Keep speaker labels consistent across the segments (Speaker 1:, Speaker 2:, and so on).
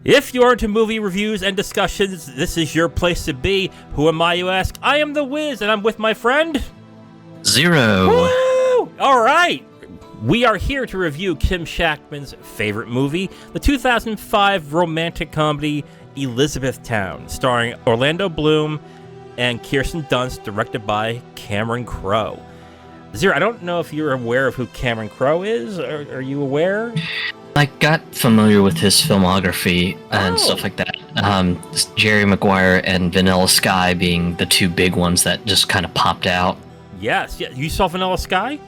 Speaker 1: If you're into movie reviews and discussions, this is your place to be. Who am I, you ask? I am The Wiz, and I'm with my friend...
Speaker 2: Zero.
Speaker 1: Woo! All right. We are here to review Kim Shactman's favorite movie, the 2005 romantic comedy Elizabethtown, starring Orlando Bloom and Kirsten Dunst, directed by Cameron Crowe. Zero, I don't know if you're aware of who Cameron Crowe is. Are you aware?
Speaker 2: I got familiar with his filmography and stuff like that. Jerry Maguire and Vanilla Sky being the two big ones that just kind of popped out.
Speaker 1: Yes. Yeah. You saw Vanilla Sky?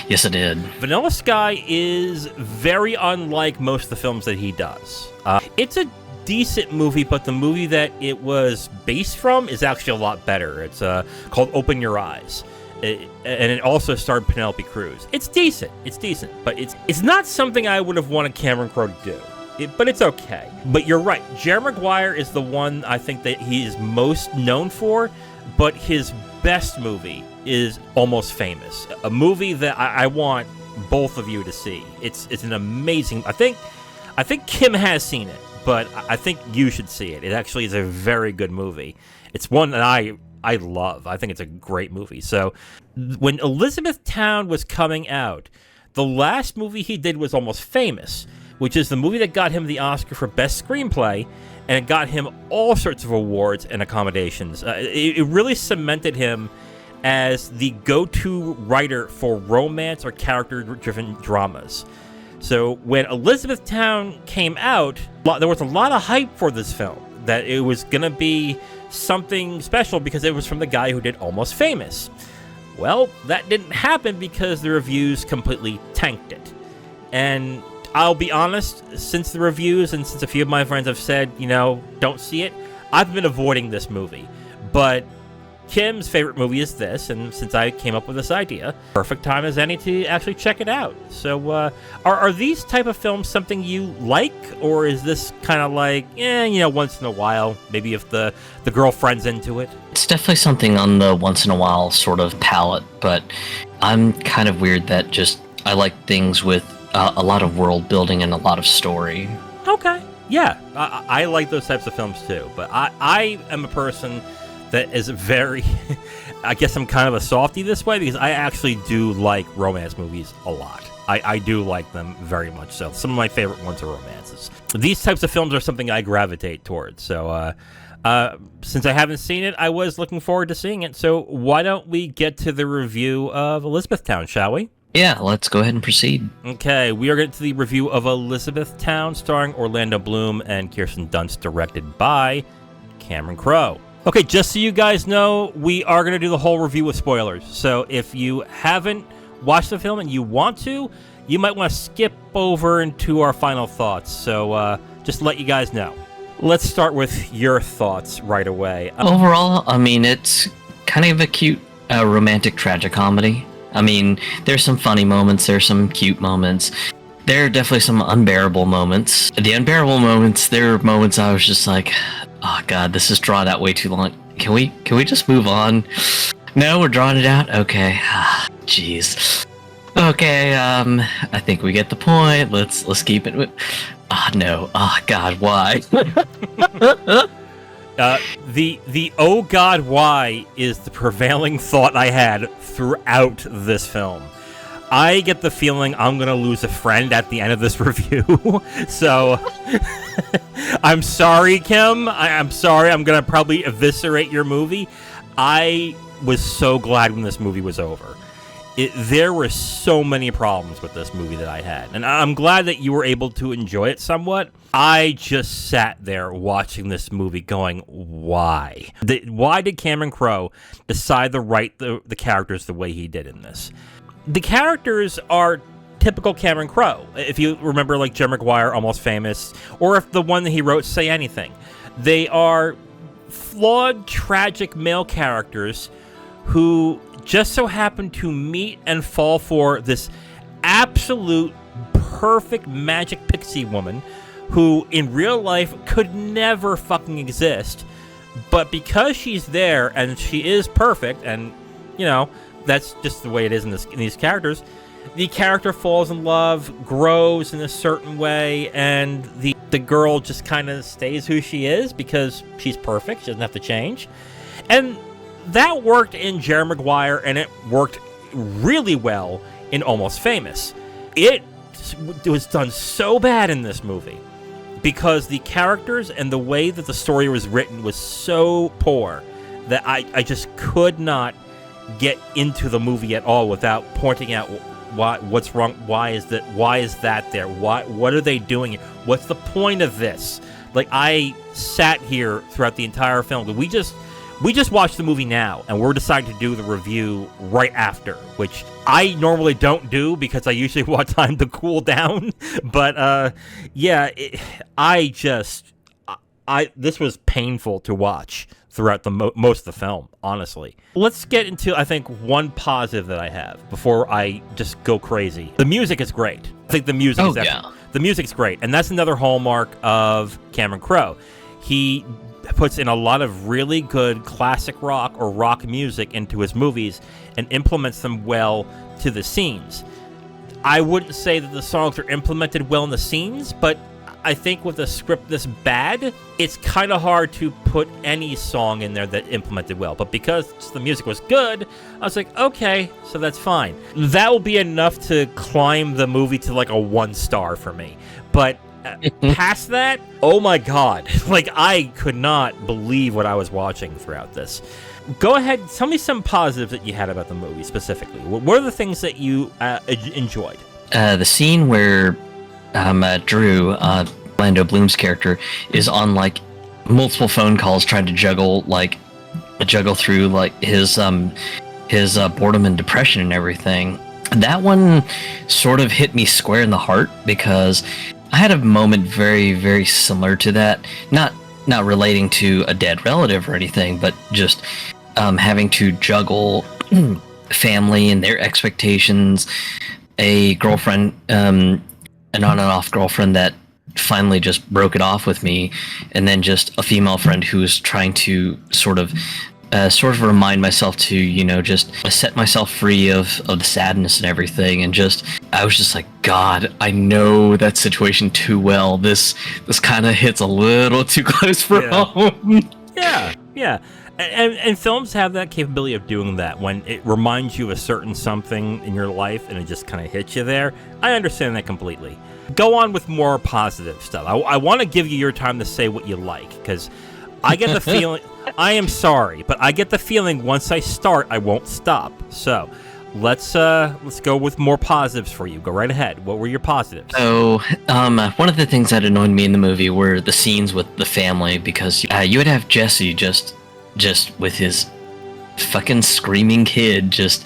Speaker 2: Yes, I did.
Speaker 1: Vanilla Sky is very unlike most of the films that he does. It's a decent movie, but the movie that it was based from is actually a lot better. It's called Open Your Eyes. And it also starred Penelope Cruz. It's decent, but it's not something I would have wanted Cameron Crowe to do. But it's okay. But you're right, Jerry Maguire is the one I think that he is most known for, but his best movie is Almost Famous, a movie that I want both of you to see. It's an amazing... I think Kim has seen it, but I think you should see it. It actually is a very good movie. It's one that I love. I think it's a great movie. So when Elizabethtown was coming out, the last movie he did was Almost Famous, which is the movie that got him the Oscar for Best Screenplay, and it got him all sorts of awards and accommodations. It really cemented him as the go-to writer for romance or character-driven dramas. So when Elizabethtown came out, there was a lot of hype for this film, that it was going to be something special because it was from the guy who did Almost Famous. Well, that didn't happen because the reviews completely tanked it. And I'll be honest, since the reviews and since a few of my friends have said, don't see it, I've been avoiding this movie. But Kim's favorite movie is this, and since I came up with this idea, perfect time as any to actually check it out. So, are these type of films something you like, or is this kind of like, once in a while, maybe if the girlfriend's into it?
Speaker 2: It's definitely something on the once in a while sort of palette, but I'm kind of weird that I like things with a lot of world building and a lot of story.
Speaker 1: Okay, yeah, I like those types of films too, but I am a person that is very... I guess I'm kind of a softie this way because I actually do like romance movies a lot. I do like them very much so. Some of my favorite ones are romances. These types of films are something I gravitate towards. So since I haven't seen it, I was looking forward to seeing it. So why don't we get to the review of Elizabethtown, shall we?
Speaker 2: Yeah, let's go ahead and proceed.
Speaker 1: Okay, we are getting to the review of Elizabethtown, starring Orlando Bloom and Kirsten Dunst, directed by Cameron Crowe. Okay, just so you guys know, we are going to do the whole review with spoilers. So if you haven't watched the film and you want to, you might want to skip over into our final thoughts. So just to let you guys know. Let's start with your thoughts right away.
Speaker 2: Overall, it's kind of a cute romantic tragicomedy. There's some funny moments, there's some cute moments. There are definitely some unbearable moments. The unbearable moments, there are moments I was just like, oh god, this is drawn out way too long. Can we just move on? No, we're drawing it out? Okay. Jeez. Okay, I think we get the point. Let's keep it. No. Oh god, why?
Speaker 1: The oh god, why is the prevailing thought I had throughout this film. I get the feeling I'm going to lose a friend at the end of this review. So, I'm sorry, Kim. I'm sorry. I'm going to probably eviscerate your movie. I was so glad when this movie was over. There were so many problems with this movie that I had. And I'm glad that you were able to enjoy it somewhat. I just sat there watching this movie going, why? Why did Cameron Crowe decide to write the characters the way he did in this? The characters are typical Cameron Crowe. If you remember, like Jerry Maguire, Almost Famous, or if the one that he wrote, Say Anything. They are flawed, tragic male characters who just so happen to meet and fall for this absolute perfect magic pixie woman who in real life could never fucking exist. But because she's there and she is perfect and, that's just the way it is in these characters. The character falls in love, grows in a certain way, and the girl just kind of stays who she is because she's perfect. She doesn't have to change. And that worked in Jerry Maguire, and it worked really well in Almost Famous. It was done so bad in this movie because the characters and the way that the story was written was so poor that I just could not get into the movie at all without pointing out what's wrong. Why is that there? What are they doing? What's the point of this? Like, I sat here throughout the entire film. We just watched the movie now, and we're deciding to do the review right after, which I normally don't do because I usually want time to cool down. But this was painful to watch throughout the most of the film, honestly. Let's get into, I think, one positive that I have before I just go crazy. The music is great. I think the music the music's great, and that's another hallmark of Cameron Crowe. He puts in a lot of really good classic rock or rock music into his movies and implements them well to the scenes. I wouldn't say that the songs are implemented well in the scenes, but I think with a script this bad, it's kind of hard to put any song in there that implemented well. But because the music was good, I was like, okay, so that's fine. That will be enough to climb the movie to like a 1 star for me. But past that, oh my God. Like, I could not believe what I was watching throughout this. Go ahead, tell me some positives that you had about the movie specifically. What are the things that you enjoyed? The
Speaker 2: scene where Drew, Orlando Bloom's character, is on like multiple phone calls trying to juggle through like his boredom and depression and everything. That one sort of hit me square in the heart because I had a moment very, very similar to that. Not relating to a dead relative or anything, but just having to juggle family and their expectations, a girlfriend, an on and off girlfriend that finally just broke it off with me, and then just a female friend who was trying to sort of remind myself to, just set myself free of the sadness and everything. And I was just like, God, I know that situation too well. This kind of hits a little too close for home.
Speaker 1: Yeah. And films have that capability of doing that when it reminds you of a certain something in your life and it just kind of hits you there. I understand that completely. Go on with more positive stuff. I want to give you your time to say what you like, because I get the feeling, I am sorry, but I get the feeling once I start, I won't stop. So let's go with more positives for you. Go right ahead. What were your positives?
Speaker 2: So, one of the things that annoyed me in the movie were the scenes with the family, because you would have Jesse just with his fucking screaming kid, just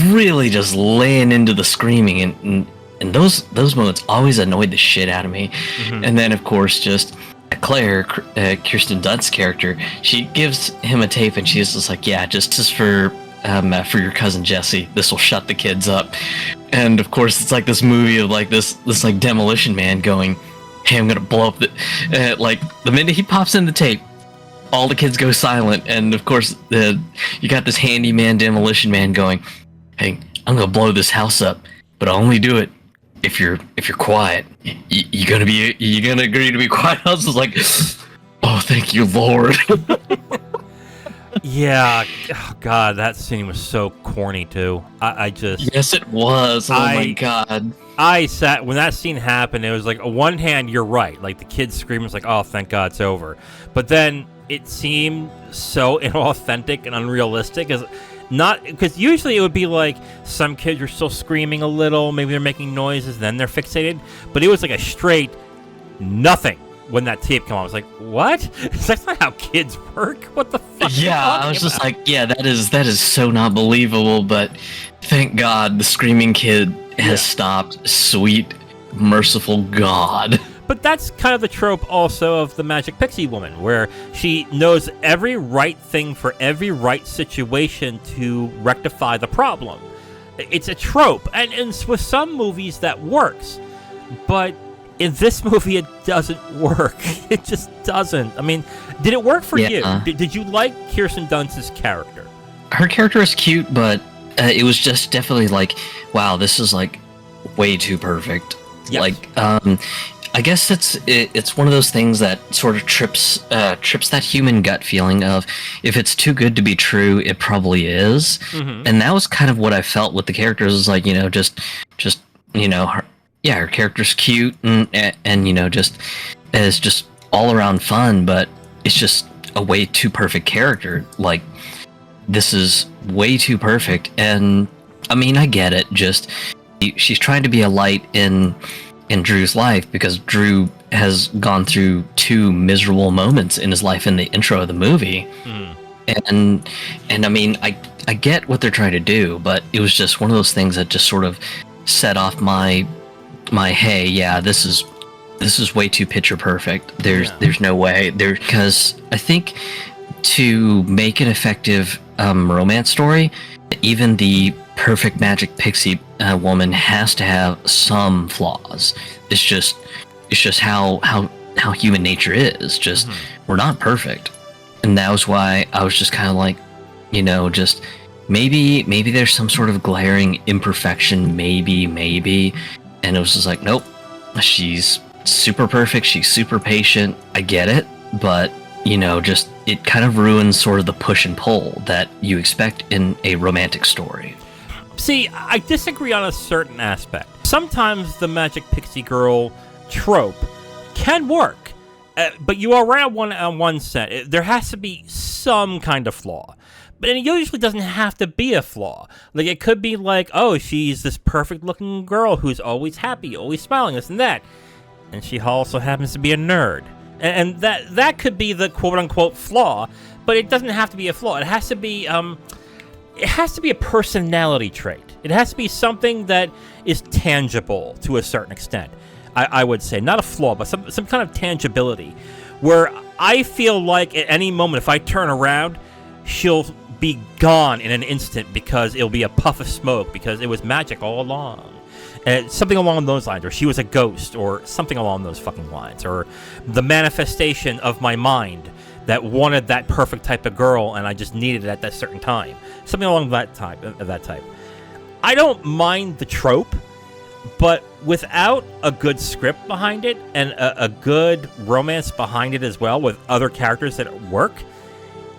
Speaker 2: really just laying into the screaming, and those moments always annoyed the shit out of me. Mm-hmm. And then of course just Claire, Kirsten Dunst's character, she gives him a tape and she's just like, yeah, just for your cousin Jesse, this will shut the kids up. And of course it's like this movie of like this like Demolition Man going, hey, I'm gonna blow up like the minute he pops in the tape, all the kids go silent. And of course you got this handyman Demolition Man going, hey, I'm gonna blow this house up, but I'll only do it if you're quiet. You gonna agree to be quiet? I was just like, oh, thank you, Lord.
Speaker 1: Yeah, oh, God, that scene was so corny too.
Speaker 2: Yes, it was. Oh my God.
Speaker 1: I sat when that scene happened. It was like, on one hand, you're right. Like the kids screaming was like, oh, thank God it's over. But then it seemed so inauthentic and unrealistic. Not because usually it would be like some kids are still screaming a little, maybe they're making noises, then they're fixated. But it was like a straight nothing when that tape came on. I was like, what? That's not how kids work. What the fuck?
Speaker 2: Yeah, I was just like, yeah, that is so not believable. But thank God the screaming kid has stopped. Sweet, merciful God.
Speaker 1: But that's kind of the trope also of the Magic Pixie Woman, where she knows every right thing for every right situation to rectify the problem. It's a trope, and with some movies that works, but in this movie it doesn't work. It just doesn't. I mean, did it work for you? Did you like Kirsten Dunst's character?
Speaker 2: Her character is cute, but it was just definitely like, wow, this is like way too perfect.
Speaker 1: Yes.
Speaker 2: Like, I guess it's one of those things that sort of trips that human gut feeling of, if it's too good to be true, it probably is. And that was kind of what I felt with the characters. Is like, just her character's cute and just is just all around fun, but it's just a way too perfect character. Like, this is way too perfect. And I mean, I get it. Just she's trying to be a light in Drew's life, because Drew has gone through 2 miserable moments in his life in the intro of the movie. And I mean, I get what they're trying to do, but it was just one of those things that just sort of set off my hey, yeah, this is way too picture perfect. There's no way there, because I think to make an effective romance story, even the perfect magic pixie woman has to have some flaws. It's just how human nature is. Just we're not perfect, and that was why I was just kind of like, just maybe there's some sort of glaring imperfection, maybe, and it was just like, nope, she's super perfect, she's super patient. I get it, but just it kind of ruins sort of the push and pull that you expect in a romantic story.
Speaker 1: See, I disagree on a certain aspect. Sometimes the magic pixie girl trope can work, but you are right on one set. There has to be some kind of flaw. But it usually doesn't have to be a flaw. Like, it could be like, oh, she's this perfect-looking girl who's always happy, always smiling, this and that. And she also happens to be a nerd. And that could be the quote-unquote flaw, but it doesn't have to be a flaw. It has to be a personality trait. It has to be something that is tangible to a certain extent, I would say. Not a flaw, but some kind of tangibility, where I feel like at any moment, if I turn around, she'll be gone in an instant because it'll be a puff of smoke because it was magic all along. Something along those lines, or she was a ghost, or something along those fucking lines, or the manifestation of my mind that wanted that perfect type of girl and I just needed it at that certain time. Something along that type. I don't mind the trope, but without a good script behind it and a good romance behind it as well, with other characters that work,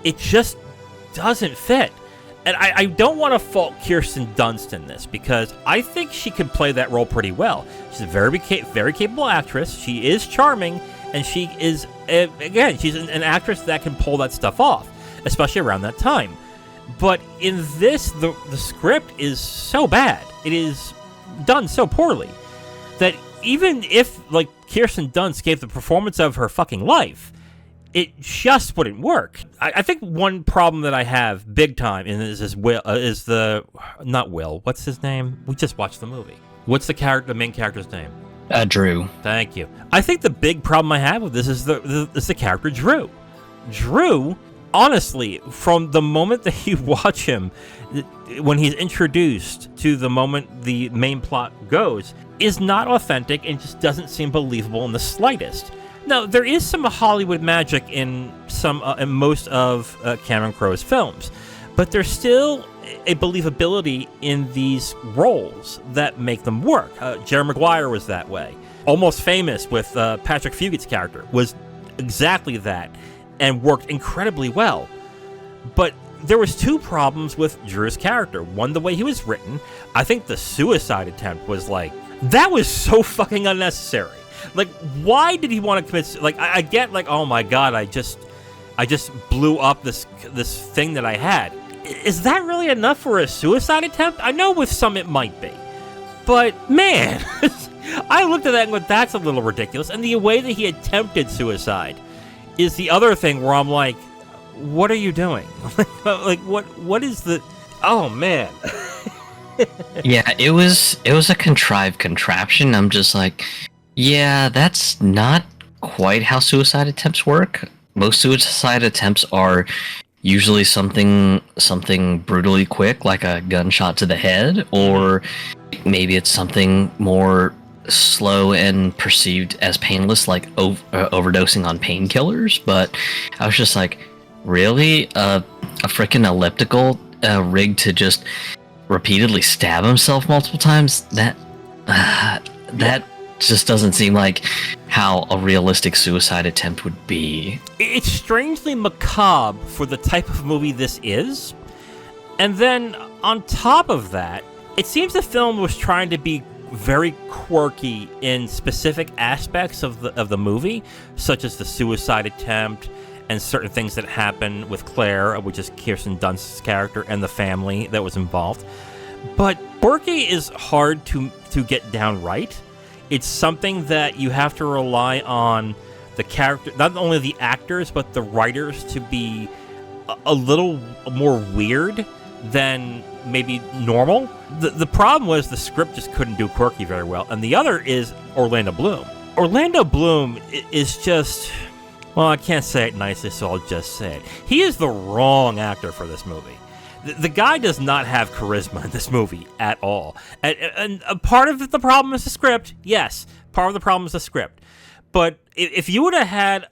Speaker 1: it just doesn't fit. And I don't want to fault Kirsten Dunst in this, because I think she can play that role pretty well. She's a very capable actress. She is charming, and she is, again, she's an actress that can pull that stuff off, especially around that time. But in this, the script is so bad. It is done so poorly that even if, like, Kirsten Dunst gave the performance of her fucking life, it just wouldn't work. I think one problem that I have big time is Will, not Will. What's his name? We just watched the movie. What's the main character's name?
Speaker 2: Drew.
Speaker 1: Thank you. I think the big problem I have with this is the character Drew. Drew, honestly, from the moment that you watch him, when he's introduced to the moment the main plot goes, is not authentic and just doesn't seem believable in the slightest. Now, there is some Hollywood magic in most of Cameron Crowe's films, but there's still a believability in these roles that make them work. Jerry Maguire was that way. Almost Famous with Patrick Fugit's character was exactly that and worked incredibly well. But there was 2 problems with Drew's character. One, the way he was written. I think the suicide attempt was like, that was so fucking unnecessary. Like, why did he want to commit? Like, I get, like, oh my god, I just blew up this thing that I had. Is that really enough for a suicide attempt? I know with some it might be, but man, I looked at that and went, that's a little ridiculous. And the way that he attempted suicide is the other thing where I'm like, what are you doing? Like, what is the? Oh man.
Speaker 2: Yeah, it was a contrived contraption. I'm just like, yeah, that's not quite how suicide attempts work. Most suicide attempts are usually something brutally quick, like a gunshot to the head, or maybe it's something more slow and perceived as painless, like overdosing on painkillers. But I was just like, really? A freaking elliptical rigged to just repeatedly stab himself multiple times? That just doesn't seem like how a realistic suicide attempt would be.
Speaker 1: It's strangely macabre for the type of movie this is. And then, on top of that, it seems the film was trying to be very quirky in specific aspects of the movie, such as the suicide attempt and certain things that happen with Claire, which is Kirsten Dunst's character, and the family that was involved. But quirky is hard to get down right. It's something that you have to rely on the character, not only the actors, but the writers to be a little more weird than maybe normal. The problem was the script just couldn't do quirky very well. And the other is Orlando Bloom. Orlando Bloom is just, well, I can't say it nicely, so I'll just say it. He is the wrong actor for this movie. The guy does not have charisma in this movie at all. And a part of the problem is the script. Yes, part of the problem is the script. But if you would have had,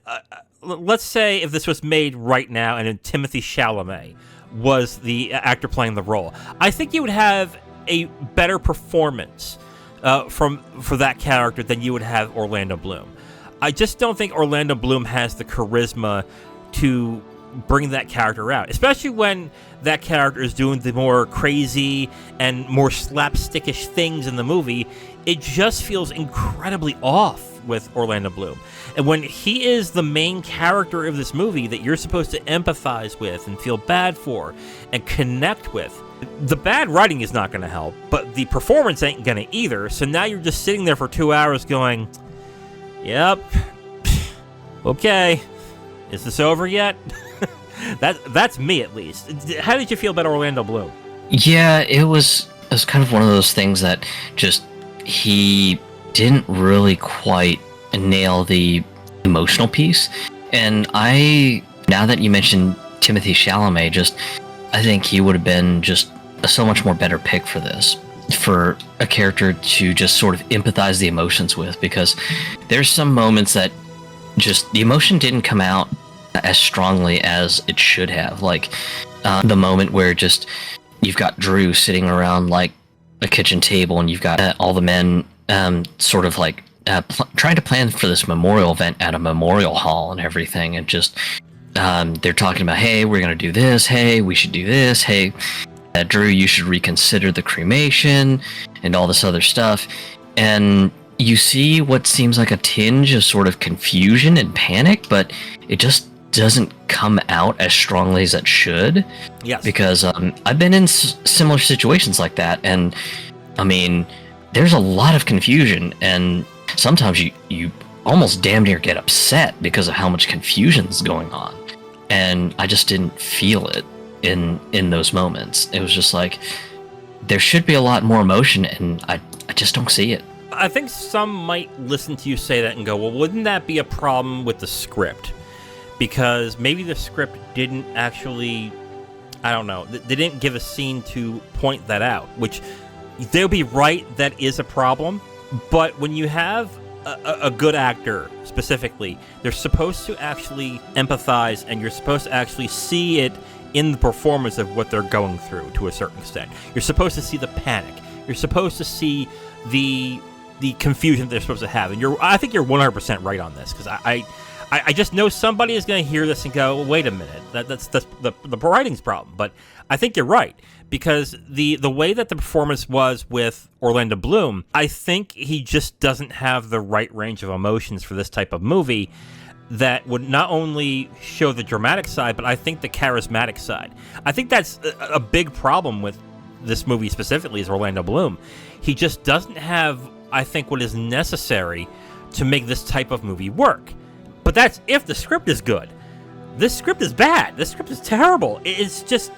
Speaker 1: let's say if this was made right now and Timothée Chalamet was the actor playing the role, I think you would have a better performance for that character than you would have Orlando Bloom. I just don't think Orlando Bloom has the charisma to bring that character out, especially when that character is doing the more crazy and more slapstickish things in the movie. It just feels incredibly off with Orlando Bloom. And when he is the main character of this movie that you're supposed to empathize with and feel bad for and connect with, the bad writing is not going to help, but the performance ain't going to either. So now you're just sitting there for 2 hours going, yep, okay, is this over yet? That's me, at least. How did you feel about Orlando Bloom?
Speaker 2: Yeah, it was kind of one of those things that just, he didn't really quite nail the emotional piece. And now that you mentioned Timothée Chalamet, I think he would have been just a so much more better pick for this, for a character to just sort of empathize the emotions with, because there's some moments that just, the emotion didn't come out as strongly as it should have. Like the moment where just, you've got Drew sitting around like a kitchen table, and you've got all the men sort of like trying to plan for this memorial event at a memorial hall and everything, and just they're talking about, hey, we're gonna do this, hey, we should do this, hey, Drew, you should reconsider the cremation, and all this other stuff. And you see what seems like a tinge of sort of confusion and panic, but it just doesn't come out as strongly as it should.
Speaker 1: Yes.
Speaker 2: Because I've been in similar situations like that, and I mean, there's a lot of confusion, and sometimes you almost damn near get upset because of how much confusion's going on. And I just didn't feel it in those moments. It was just like, there should be a lot more emotion, and I just don't see it.
Speaker 1: I think some might listen to you say that and go, well, wouldn't that be a problem with the script? Because maybe the script didn't actually, I don't know, they didn't give a scene to point that out, which they'll be right, that is a problem. But when you have a good actor, specifically, they're supposed to actually empathize, and you're supposed to actually see it in the performance of what they're going through to a certain extent. You're supposed to see the panic. You're supposed to see the confusion they're supposed to have. And I think you're 100% right on this, because I just know somebody is going to hear this and go, well, wait a minute, that's the writing's problem. But I think you're right, because the way that the performance was with Orlando Bloom, I think he just doesn't have the right range of emotions for this type of movie that would not only show the dramatic side, but I think the charismatic side. I think that's a big problem with this movie specifically, is Orlando Bloom. He just doesn't have, I think, what is necessary to make this type of movie work. But that's if the script is good. This script is bad. This script is terrible. It's just...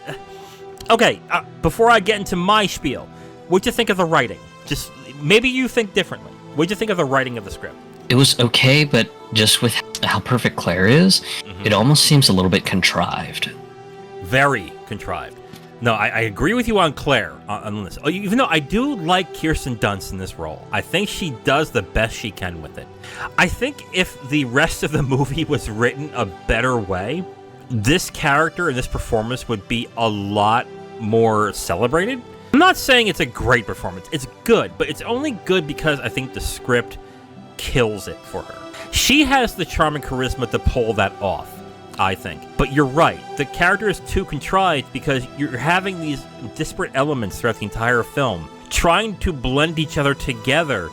Speaker 1: Okay, before I get into my spiel, what'd you think of the writing? Just, maybe you think differently. What'd you think of the writing of the script?
Speaker 2: It was okay, but just with how perfect Claire is, it almost seems a little bit contrived.
Speaker 1: Very contrived. No, I agree with you on Claire on this. Even though I do like Kirsten Dunst in this role. I think she does the best she can with it. I think if the rest of the movie was written a better way, this character and this performance would be a lot more celebrated. I'm not saying it's a great performance. It's good, but it's only good because I think the script kills it for her. She has the charm and charisma to pull that off, I think. But you're right. The character is too contrived because you're having these disparate elements throughout the entire film, trying to blend each other together,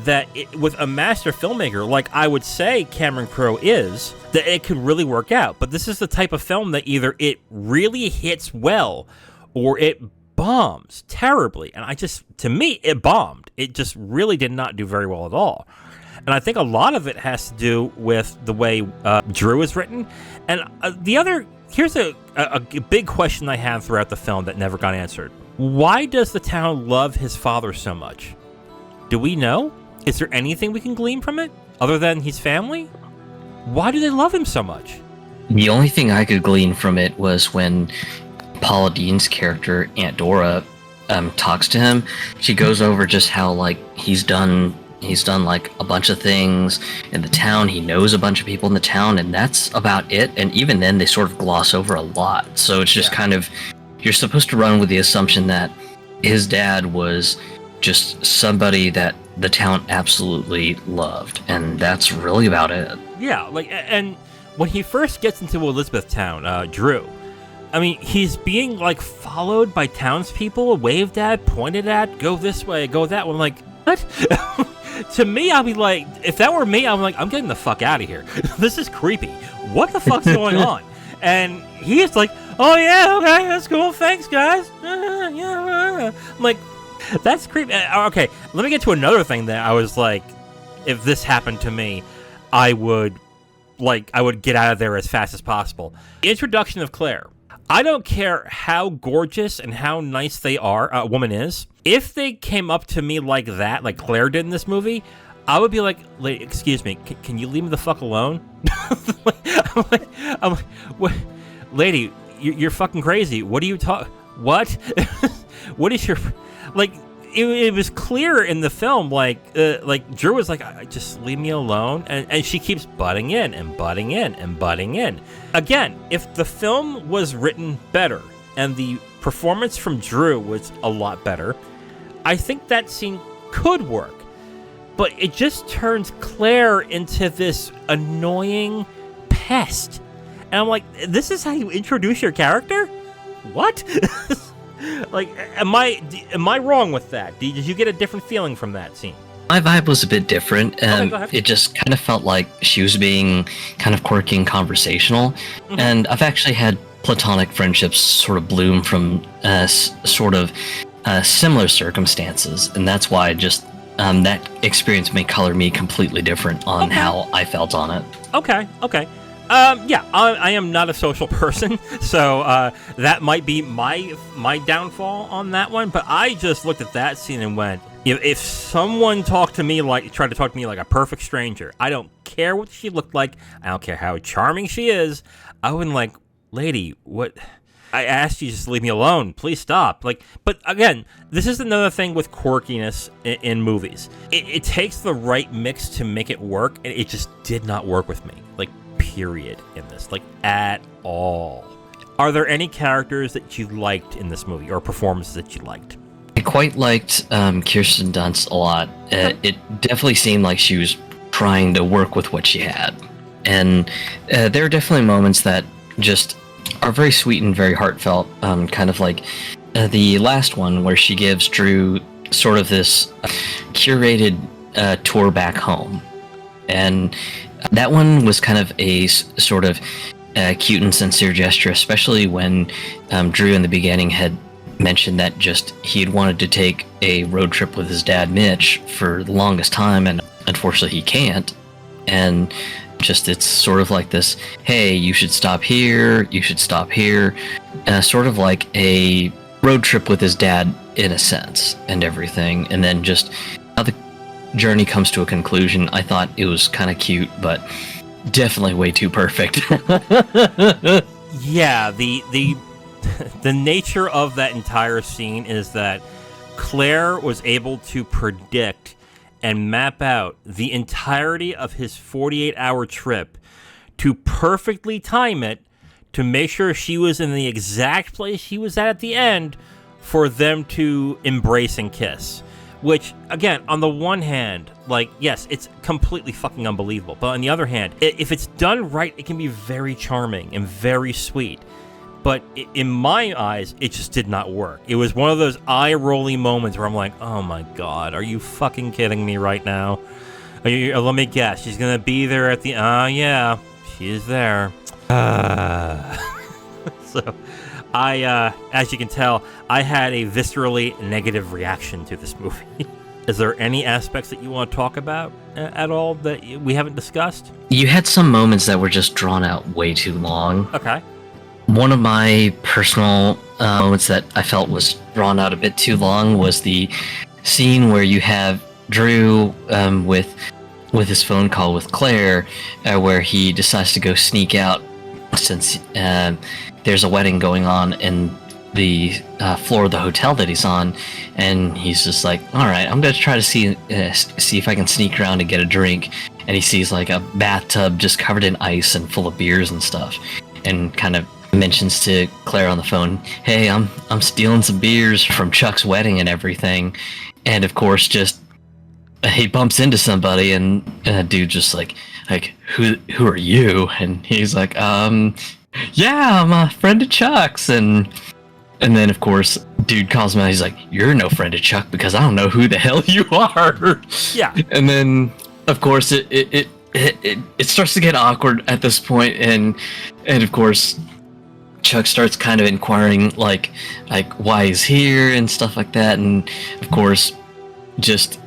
Speaker 1: that with a master filmmaker, like I would say Cameron Crowe is, that it could really work out. But this is the type of film that either it really hits well or it bombs terribly. And to me, it bombed. It just really did not do very well at all. And I think a lot of it has to do with the way Drew is written. And here's a big question I have throughout the film that never got answered. Why does the town love his father so much? Do we know? Is there anything we can glean from it other than his family? Why do they love him so much?
Speaker 2: The only thing I could glean from it was when Paula Dean's character, Aunt Dora, talks to him. She goes over just how like he's done like a bunch of things in the town. He knows a bunch of people in the town, and that's about it. And even then, they sort of gloss over a lot. So it's just kind of, you're supposed to run with the assumption that his dad was just somebody that the town absolutely loved, and that's really about it.
Speaker 1: Yeah, and when he first gets into Elizabethtown, Drew, I mean, he's being like followed by townspeople, waved at, pointed at, go this way, go that way. I'm like, what? To me, I'll be like, if that were me, I'm like, I'm getting the fuck out of here. This is creepy. What the fuck's going on? And he's like, oh yeah, okay, that's cool, thanks guys. I'm like, that's creepy. Okay, let me get to another thing that I was like, if this happened to me, I would get out of there as fast as possible. The introduction of Claire. I don't care how gorgeous and how nice a woman is. If they came up to me like that, like Claire did in this movie, I would be like, lady, excuse me, can you leave me the fuck alone? I'm like, what? Lady, you're fucking crazy. What are you what? What is your... Like, it was clear in the film, like Drew was like, just leave me alone, and she keeps butting in and butting in and butting in. Again, if the film was written better and the performance from Drew was a lot better, I think that scene could work. But it just turns Claire into this annoying pest. And I'm like, this is how you introduce your character? What? Like, am I wrong with that? Did you get a different feeling from that scene?
Speaker 2: My vibe was a bit different.
Speaker 1: Okay,
Speaker 2: it just kind of felt like she was being kind of quirky and conversational. Mm-hmm. And I've actually had platonic friendships sort of bloom from similar circumstances. And that's why just that experience may color me completely different on how I felt on it. Okay. I am not a social person, so that might be my downfall on that one. But I just looked at that scene and went, if someone tried to talk to me like a perfect stranger, I don't care what she looked like, I don't care how charming she is, I wouldn't like, lady, what? I asked you just to leave me alone. Please stop. But again, this is another thing with quirkiness in movies. It takes the right mix to make it work, and it just did not work with me. Period in this, at all. Are there any characters that you liked in this movie or performances that you liked? I quite liked Kirsten Dunst a lot. It definitely seemed like she was trying to work with what she had. And there are definitely moments that just are very sweet and very heartfelt, kind of like the last one where she gives Drew sort of this curated tour back home. And that one was kind of a sort of cute and sincere gesture, especially when Drew in the beginning had mentioned that just he had wanted to take a road trip with his dad, Mitch, for the longest time, and unfortunately he can't. And just it's sort of like this, hey, you should stop here, sort of like a road trip with his dad in a sense and everything. And then just how the journey comes to a conclusion, I thought it was kind of cute, but definitely way too perfect.
Speaker 1: Yeah, the nature of that entire scene is that Claire was able to predict and map out the entirety of his 48-hour trip to perfectly time it to make sure she was in the exact place he was at the end for them to embrace and kiss. Which, again, on the one hand, like, yes, it's completely fucking unbelievable. But on the other hand, if it's done right, it can be very charming and very sweet. But in my eyes, it just did not work. It was one of those eye-rolling moments where I'm like, oh my God, are you fucking kidding me right now? Let me guess, she's going to be there at the... yeah, she is there. So, as you can tell, I had a viscerally negative reaction to this movie. Is there any aspects that you want to talk about at all that we haven't discussed?
Speaker 2: You had some moments that were just drawn out way too long.
Speaker 1: Okay.
Speaker 2: One of my personal moments that I felt was drawn out a bit too long was the scene where you have Drew with his phone call with Claire, where he decides to go sneak out since there's a wedding going on in the floor of the hotel that he's on, and he's just like, all right, I'm gonna try to see if I can sneak around and get a drink. And he sees like a bathtub just covered in ice and full of beers and stuff, and kind of mentions to Claire on the phone, hey, I'm stealing some beers from Chuck's wedding and everything. And of course, just he bumps into somebody, and dude just like who are you? And he's like, yeah, I'm a friend of Chuck's. And then of course, dude calls him out. He's like, you're no friend of Chuck because I don't know who the hell you are.
Speaker 1: Yeah.
Speaker 2: And then of course it starts to get awkward at this point, and of course Chuck starts kind of inquiring like why he's here and stuff like that. And of course, just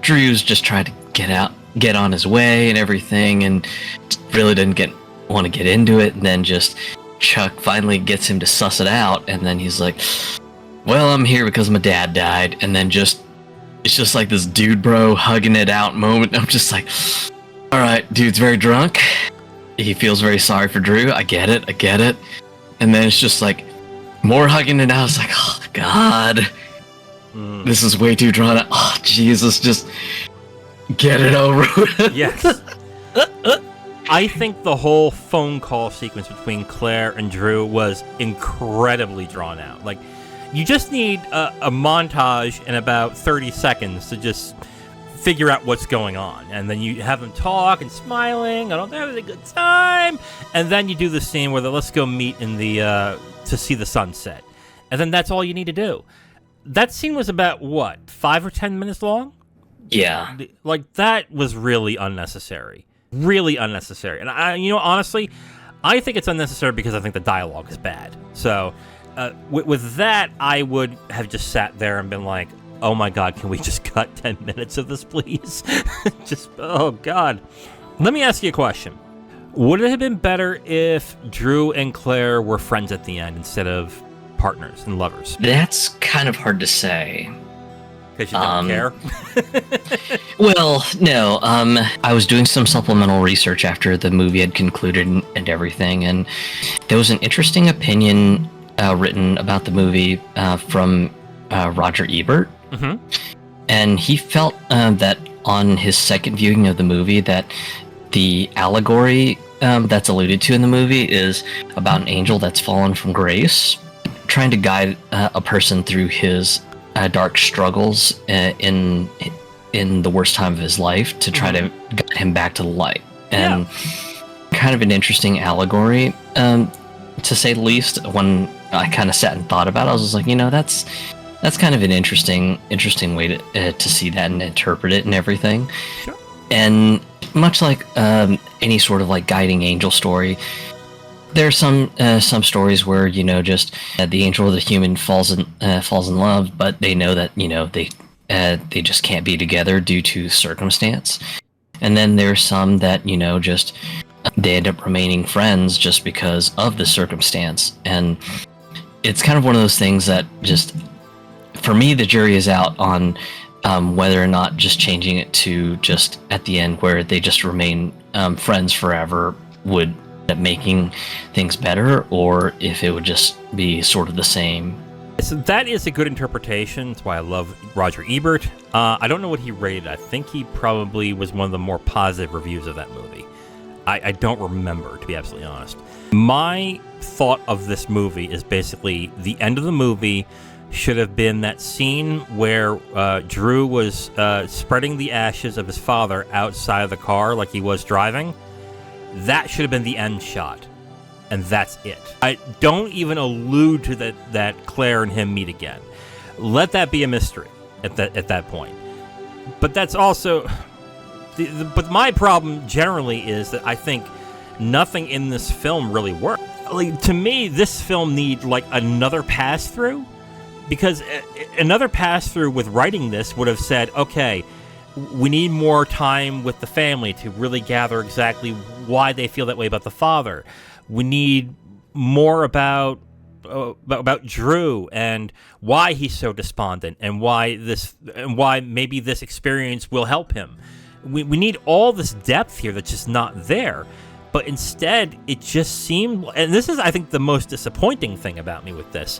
Speaker 2: Drew's just trying to get on his way and everything, and really didn't want to get into it. And then just Chuck finally gets him to suss it out, and then he's like, well, I'm here because my dad died. And then it's just like this dude bro hugging it out moment. I'm just like, all right, dude's very drunk, he feels very sorry for Drew, I get it. And then it's just like more hugging it out. It's like, oh God, this is way too drawn out. Oh Jesus, just get it over with.
Speaker 1: Yes. I think the whole phone call sequence between Claire and Drew was incredibly drawn out. Like, you just need a montage in about 30 seconds to just figure out what's going on. And then you have them talk and smiling, and having a good time. And then you do the scene where let's go meet in the to see the sunset. And then that's all you need to do. That scene was about, what, 5 or 10 minutes long?
Speaker 2: Yeah.
Speaker 1: Like, that was really unnecessary. Really unnecessary. And honestly, I think it's unnecessary because I think the dialogue is bad. So, with that, I would have just sat there and been like, oh my God, can we just cut 10 minutes of this, please? Oh God. Let me ask you a question. Would it have been better if Drew and Claire were friends at the end instead of partners and lovers?
Speaker 2: That's kind of hard to say.
Speaker 1: Because you don't care?
Speaker 2: Well, no. I was doing some supplemental research after the movie had concluded and everything, and there was an interesting opinion written about the movie from Roger Ebert. Mm-hmm. And he felt that on his second viewing of the movie that the allegory that's alluded to in the movie is about an angel that's fallen from grace, trying to guide a person through his dark struggles in the worst time of his life to try to guide him back to the light. And kind of an interesting allegory, to say the least. When I kind of sat and thought about it, I was just like, that's kind of an interesting way to see that and interpret it and everything. Sure. And much like any sort of like guiding angel story, there are some stories where just the angel or the human falls in love, but they know that they just can't be together due to circumstance. And then there's some that just they end up remaining friends just because of the circumstance. And it's kind of one of those things that just, for me, the jury is out on whether or not just changing it to just at the end where they just remain friends forever would end up making things better, or if it would just be sort of the same.
Speaker 1: So that is a good interpretation. That's why I love Roger Ebert. I don't know what he rated. I think he probably was one of the more positive reviews of that movie. I don't remember, to be absolutely honest. My thought of this movie is basically the end of the movie, should have been that scene where Drew was spreading the ashes of his father outside of the car like he was driving. That should have been the end shot, and that's it. I don't even allude to that Claire and him meet again. Let that be a mystery at that point. But that's also... But my problem generally is that I think nothing in this film really worked. Like, to me, this film needs like another pass-through, because another pass-through with writing this would have said, okay, we need more time with the family to really gather exactly why they feel that way about the father. We need more about Drew and why he's so despondent, and why maybe this experience will help him. We need all this depth here that's just not there. But instead, it just seemed, and this is, I think, the most disappointing thing about me with this,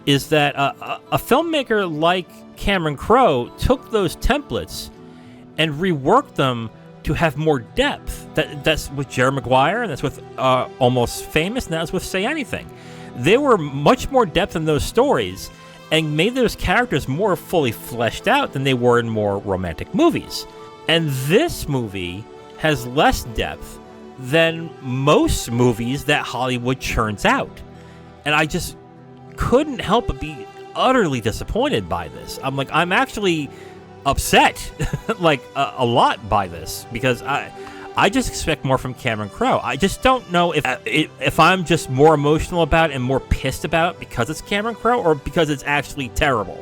Speaker 1: is that a filmmaker like Cameron Crowe took those templates and reworked them to have more depth. That's with Jerry Maguire, and that's with Almost Famous, and that's with Say Anything. They were much more depth in those stories and made those characters more fully fleshed out than they were in more romantic movies. And this movie has less depth than most movies that Hollywood churns out. And I just couldn't help but be utterly disappointed by this. I'm actually upset, like a lot by this, because I just expect more from Cameron Crowe. I just don't know if I'm just more emotional about it and more pissed about it because it's Cameron Crowe, or because it's actually terrible.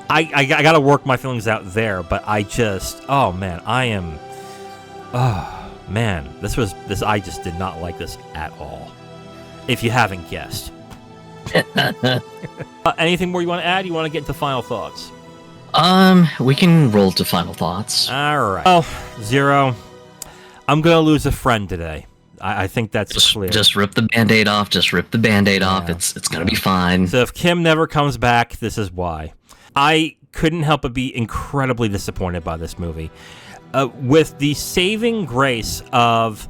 Speaker 1: I got to work my feelings out there, but I just, oh man, I just did not like this at all. If you haven't guessed. Anything more you want to add? You want to get into final thoughts?
Speaker 2: We can roll to final thoughts.
Speaker 1: All right. Well, Zero, I'm gonna lose a friend today. I think that's clear.
Speaker 2: Just rip the Band-Aid off. Just rip the Band-Aid off. It's gonna be fine.
Speaker 1: So if Kim never comes back, this is why. I couldn't help but be incredibly disappointed by this movie. With the saving grace of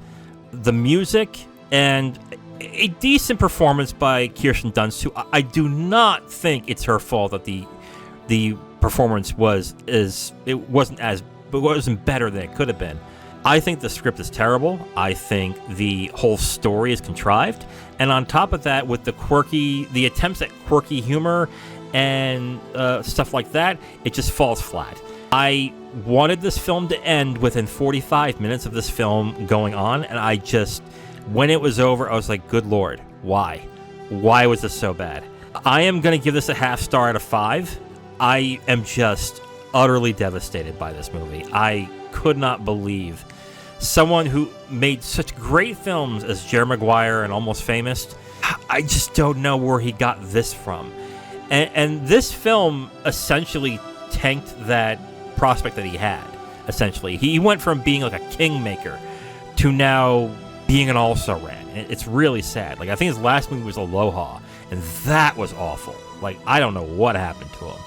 Speaker 1: the music and a decent performance by Kirsten Dunst, who I do not think it's her fault that the performance wasn't better than it could have been. I think the script is terrible. I think the whole story is contrived, and on top of that, with the attempts at quirky humor and stuff like that, it just falls flat. I wanted this film to end within 45 minutes of this film going on, and I just, when it was over, I was like, good Lord, why? Why was this so bad? I am going to give this a half star out of 5. I am just utterly devastated by this movie. I could not believe someone who made such great films as Jerry Maguire and Almost Famous, I just don't know where he got this from. And this film essentially tanked that prospect that he had. Essentially, he went from being like a kingmaker to now being an also-ran. It's really sad. Like, I think his last movie was Aloha, and that was awful. Like, I don't know what happened to him.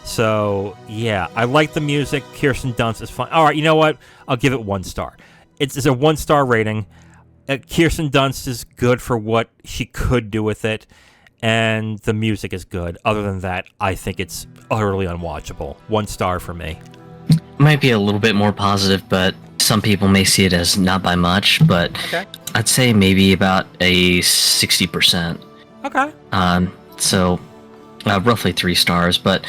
Speaker 1: So yeah, I like the music. Kirsten Dunst is fun. All right, you know what? I'll give it 1 star. It's a 1-star rating. Kirsten Dunst is good for what she could do with it, and the music is good. Other than that, I think it's utterly unwatchable. 1 star for me.
Speaker 2: Might be a little bit more positive, but some people may see it as not by much, but okay. I'd say maybe about a 60%.
Speaker 1: Okay.
Speaker 2: So roughly 3 stars, but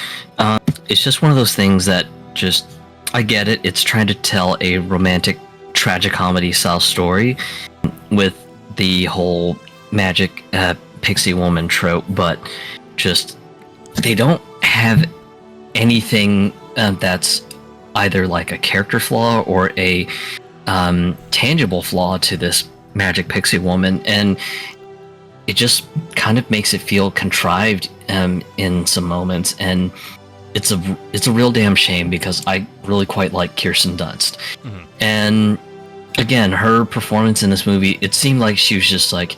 Speaker 2: it's just one of those things that just, I get it. It's trying to tell a romantic tragicomedy style story with the whole magic pixie woman trope, but just they don't have anything that's either like a character flaw or a tangible flaw to this magic pixie woman, and it just kind of makes it feel contrived in some moments, and it's a real damn shame because I really quite like Kirsten Dunst. Mm-hmm. And again, her performance in this movie, it seemed like she was just like,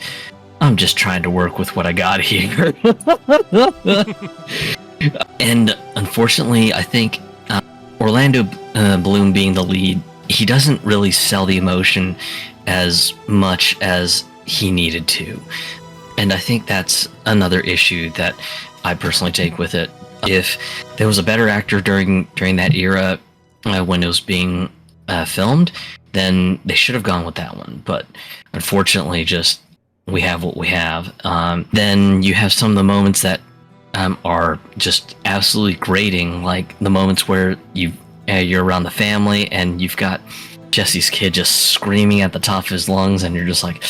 Speaker 2: I'm just trying to work with what I got here. And unfortunately, I think Orlando Bloom being the lead, he doesn't really sell the emotion as much as he needed to. And I think that's another issue that I personally take with it. If there was a better actor during that era when it was being filmed, then they should have gone with that one. But unfortunately, just we have what we have. Then you have some of the moments that are just absolutely grating, like the moments where you're around the family and you've got Jesse's kid just screaming at the top of his lungs, and you're just like,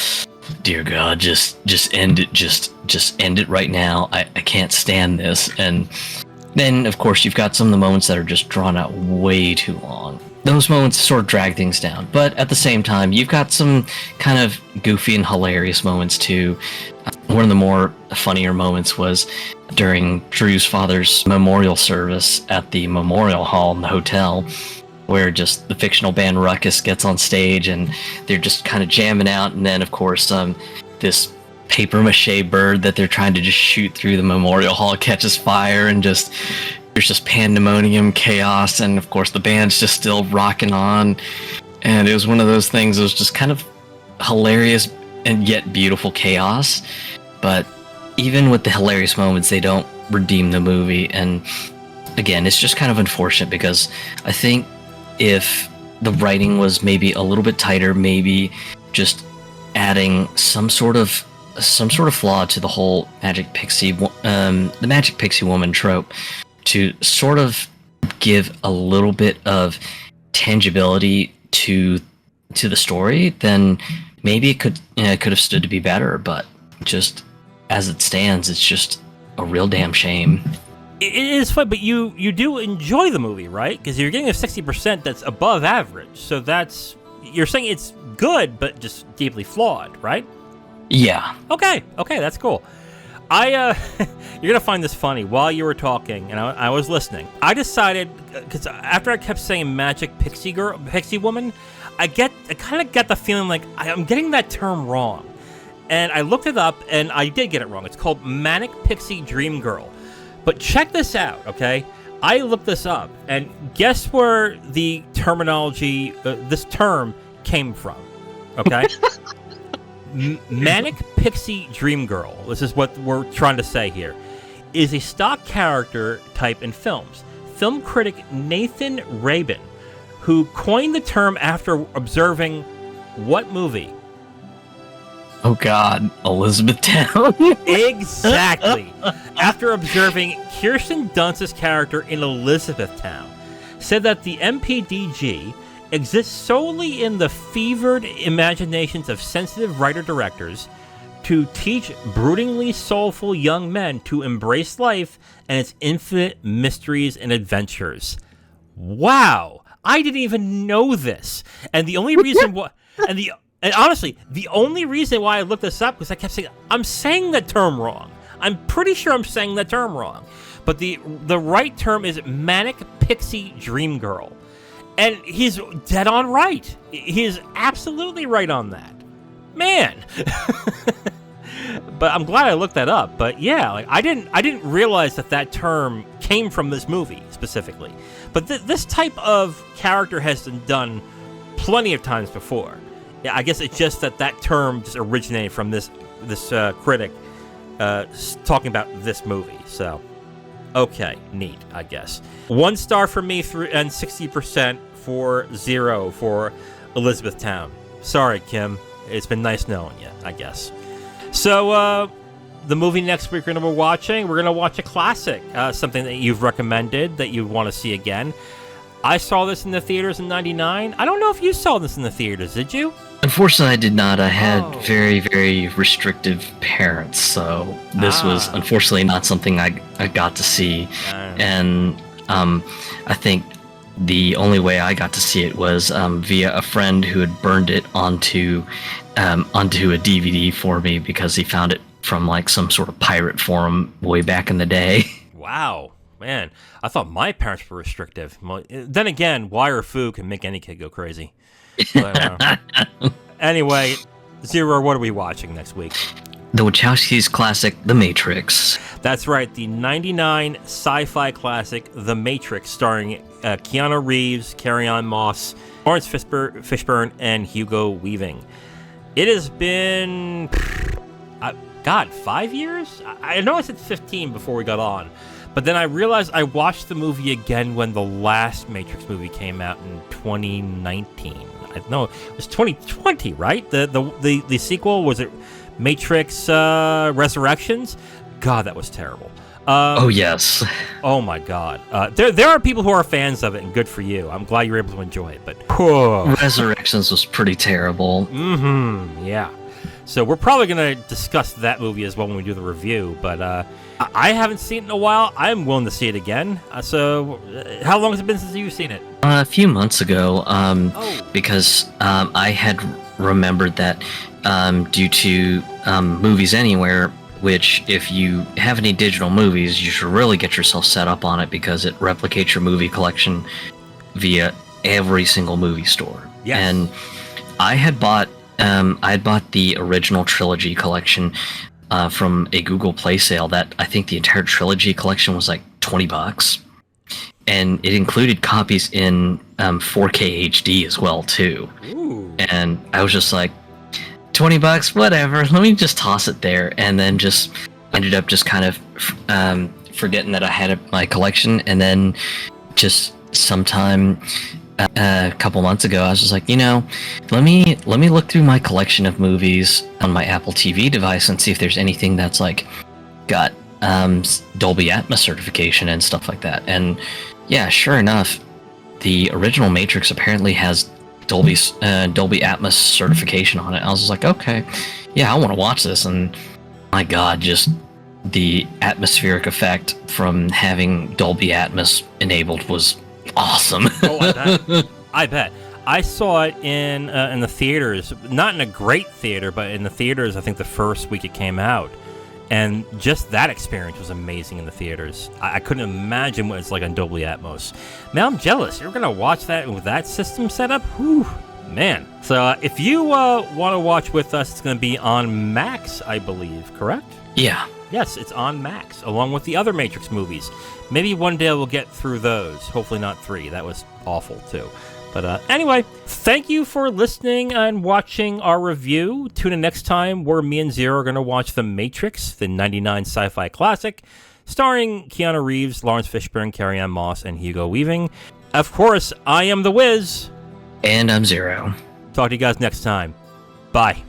Speaker 2: dear God, just end it, just end it right now. I can't stand this. And then, of course, you've got some of the moments that are just drawn out way too long. Those moments sort of drag things down. But at the same time, you've got some kind of goofy and hilarious moments too. One of the more funnier moments was during Drew's father's memorial service at the Memorial Hall in the hotel, where just the fictional band Ruckus gets on stage and they're just kind of jamming out. And then, of course, this paper mache bird that they're trying to just shoot through the Memorial Hall catches fire, and there's just pandemonium, chaos, and of course the band's just still rocking on. And it was one of those things, it was just kind of hilarious and yet beautiful chaos. But even with the hilarious moments, they don't redeem the movie. And again, it's just kind of unfortunate, because I think if the writing was maybe a little bit tighter, maybe just adding some sort of flaw to the whole the magic pixie woman trope, to sort of give a little bit of tangibility to the story, then maybe it could have stood to be better. But just as it stands, it's just a real damn shame.
Speaker 1: It is fun, but you do enjoy the movie, right? Because you're getting a 60% that's above average. So you're saying it's good, but just deeply flawed, right?
Speaker 2: Yeah.
Speaker 1: Okay, that's cool. You're gonna find this funny. While you were talking, and I was listening, I decided, because after I kept saying magic pixie woman, I kind of get the feeling like I'm getting that term wrong. And I looked it up, and I did get it wrong. It's called Manic Pixie Dream Girl. But check this out, okay? I looked this up, and guess where the terminology, this term came from, okay? Manic Pixie Dream Girl, this is what we're trying to say here, is a stock character type in films. Film critic Nathan Rabin, who coined the term after observing what movie?
Speaker 2: Oh God, Elizabethtown.
Speaker 1: Exactly. After observing Kirsten Dunst's character in Elizabethtown, said that the MPDG exists solely in the fevered imaginations of sensitive writer-directors to teach broodingly soulful young men to embrace life and its infinite mysteries and adventures. Wow, I didn't even know this. And the only reason why, and honestly, the only reason why I looked this up was I kept saying, I'm saying that term wrong. I'm pretty sure I'm saying that term wrong. But the right term is Manic Pixie Dream Girl. And he's dead on right. He is absolutely right on that. Man. But I'm glad I looked that up. But yeah, like I didn't realize that term came from this movie specifically. But this type of character has been done plenty of times before. Yeah, I guess it's just that term just originated from this critic talking about this movie. So, okay, neat, I guess. 1 star for me and 60% for 0 for Elizabethtown. Sorry, Kim. It's been nice knowing you, I guess. So, the movie next week we're going to watch a classic, something that you've recommended that you want to see again. I saw this in the theaters in '99. I don't know if you saw this in the theaters, did you?
Speaker 2: Unfortunately, I did not. I had very, very restrictive parents, so this was unfortunately not something I got to see. And I think the only way I got to see it was via a friend who had burned it onto a DVD for me, because he found it from like some sort of pirate forum way back in the day.
Speaker 1: Wow. Man, I thought my parents were restrictive. Then again, wire foo can make any kid go crazy. But, anyway, Zero, what are we watching next week?
Speaker 2: The Wachowskis' classic, The Matrix.
Speaker 1: That's right, the '99 sci-fi classic, The Matrix, starring Keanu Reeves, Carrie-Anne Moss, Lawrence Fishburne, and Hugo Weaving. It has been, 5 years? I know I said 15 before we got on. But then I realized I watched the movie again when the last Matrix movie came out in 2019. No, it was 2020, right? The sequel, was it Matrix Resurrections? God, that was terrible.
Speaker 2: Oh, yes.
Speaker 1: Oh, my God. There are people who are fans of it, and good for you. I'm glad you were able to enjoy it, but...
Speaker 2: Resurrections was pretty terrible.
Speaker 1: Yeah. So we're probably going to discuss that movie as well when we do the review, but I haven't seen it in a while. I'm willing to see it again. So how long has it been since you've seen it?
Speaker 2: A few months ago, because I had remembered that due to Movies Anywhere, which if you have any digital movies, you should really get yourself set up on it because it replicates your movie collection via every single movie store.
Speaker 1: Yes.
Speaker 2: And I had bought the original trilogy collection from a Google Play sale that I think the entire trilogy collection was like $20. And it included copies in 4K HD as well, too.
Speaker 1: Ooh.
Speaker 2: And I was just like, $20, whatever, let me just toss it there. And then just ended up just kind of forgetting that I had my collection. And then just sometime a couple months ago, I was just like, let me look through my collection of movies on my Apple TV device and see if there's anything that's like got Dolby Atmos certification and stuff like that. And yeah, sure enough, the original Matrix apparently has Dolby Atmos certification on it. I was just like, okay, yeah, I want to watch this. And my God, just the atmospheric effect from having Dolby Atmos enabled was awesome.
Speaker 1: Oh, I bet. I saw it in the theaters, not in a great theater, but in the theaters, I think the first week it came out. And just that experience was amazing in the theaters. I couldn't imagine what it's like on Dolby Atmos. Now I'm jealous. You're going to watch that with that system set up? Whew, man. So if you want to watch with us, it's going to be on Max, I believe, correct?
Speaker 2: Yeah.
Speaker 1: Yes, it's on Max, along with the other Matrix movies. Maybe one day we'll get through those. Hopefully not 3. That was awful, too. But anyway, thank you for listening and watching our review. Tune in next time where me and Zero are going to watch The Matrix, the 99 sci-fi classic, starring Keanu Reeves, Lawrence Fishburne, Carrie-Anne Moss, and Hugo Weaving. Of course, I am The Wiz.
Speaker 2: And I'm Zero.
Speaker 1: Talk to you guys next time. Bye.